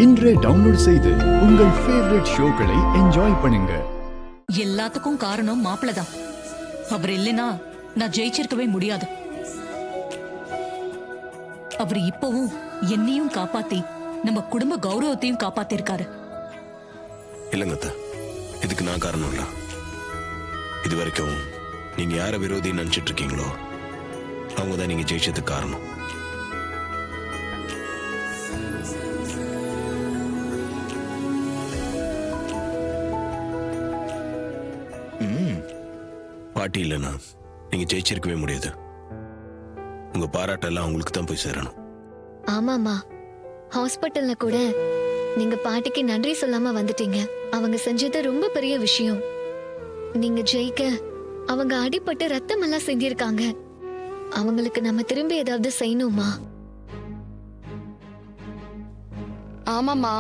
இன்றே டவுன்லோட் செய்து உங்கள் ஃபேவரட் ஷோக்களை என்ஜாய் பண்ணுங்க. எல்லாத்துக்கும் காரணம் மாப்பிள்ள தான். அவர் இல்லைனா நான் ஜெயிச்சிருக்கவே முடியாது. அவர் இப்பவும் என்னையும் காப்பாத்தி நம்ம குடும்ப கௌரவத்தையும் காப்பாத்திருக்காரு. இல்லங்கத்த, இதுக்கு நான் காரணம் இல்ல. இது வரைக்கும் நீங்க யார விரோதின்னு நினைச்சிட்டு இருக்கீங்களோ அவங்கதான் நீங்க ஜெயிச்சதுக்கு காரணம். பாட்டி இல்லைன்னா நீங்க ஜெயிச்சிருக்கவே முடியாது. உங்க பாராட்டெல்லாம் உங்களுக்கு தான் போய் சேரணும். ஆமாமா, ஹாஸ்பிட்டல்ல கூட நீங்க பாட்டிக்கு நன்றி சொல்லாம வந்துட்டீங்க. அவங்க செஞ்சது ரொம்ப பெரிய விஷயம். நீங்க ஜெயிக்க அவங்க அடிபட்டு ரத்தம் எல்லாம் செஞ்சிருக்காங்க. அவங்களுக்கு நம்ம திரும்பி ஏதாவது செய்யணுமா? ஆமாமா,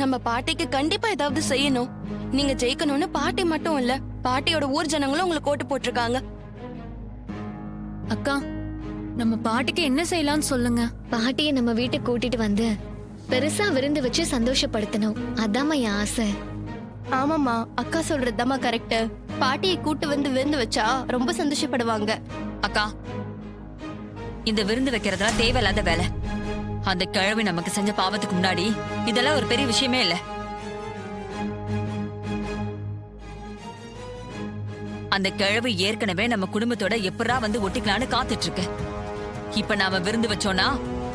நம்ம பாட்டிக்கு கண்டிப்பா ஏதாவது செய்யணும். நீங்க ஜெயிக்கணும்னு பாட்டி மட்டும் இல்ல, பாட்டியோட ஊர் ஜனங்களும் உங்களுக்கு ஓட்டு போட்டிருக்காங்க. அக்கா, நம்ம பாட்டிக்கு என்ன செய்யலாம்னு சொல்லுங்க. பாட்டியை நம்ம வீட்டுக்கு கூட்டிட்டு வந்து பெருசா விருந்து வச்சு சந்தோஷப்படுத்தணும். அதாம்மா என் ஆசை. ஆமாமா, அக்கா சொல்றதுதாம்மா கரெக்ட். பாட்டியை கூட்டு வந்து விருந்து வச்சா ரொம்ப சந்தோஷப்படுவாங்க. அக்கா, இந்த விருந்து வைக்கிறதெல்லாம் தேவையில்லாத வேலை. அந்த கிழவி நமக்கு செஞ்ச பாவத்துக்கு முன்னாடி இதெல்லாம் ஒரு பெரிய விஷயமே இல்ல. அந்த கிழவி ஏற்கனவே நம்ம குடும்பத்தோட எப்படா வந்து ஒட்டிக்கலான்னு காத்துட்டு இருக்கு. இப்ப நாம விருந்து வச்சோம்னா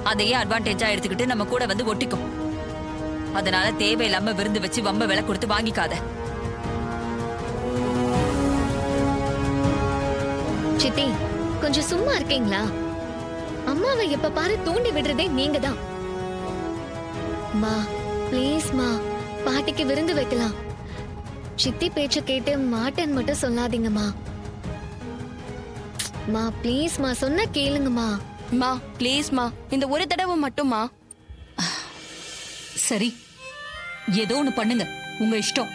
அதையே அட்வான்டேஜா எடுத்துக்கிட்டு நம்ம கூட வந்து ஒட்டிக்கும். அதனால தேவையில்லாம விருந்து வச்சு வம்ப விலை கொடுத்து வாங்கிக்காத. சித்தி, கொஞ்சம் சும்மா இருக்கீங்களா? அம்மாவை எப்ப பாரு தூண்டி விடுறதே நீங்க தான். மா, ப்ளீஸ் மா, பாட்டிக்கு விருந்து வைக்கலாம். சித்தி பேச்ச கேட்டு மாட்டேன்னு மட்டும் சொல்லாதீங்கம்மா. மா ப்ளீஸ் மா, சொன்ன கேளுங்கம்மா. மா ப்ளீஸ் மா, இந்த ஒரு தடவை மட்டும்மா. சரி, ஏதோ ஒண்ணு பண்ணுங்க, உங்க இஷ்டம்.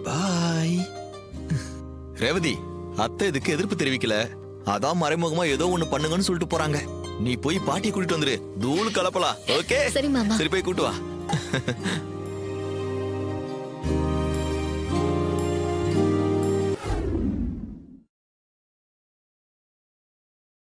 பாய். ரேவதி, அத்தை இதுக்கு எதிர்ப்பு தெரிவிக்கல. அதான் மறைமுகமா ஏதோ ஒண்ணு பண்ணுங்கன்னு சொல்லிட்டு போறாங்க. நீ போய் பாட்டியை கூட்டிட்டு வந்துரு, தூள் கலப்பலாம். ஓகே சரி மாமா. சரி, போய் கூட்டு வா.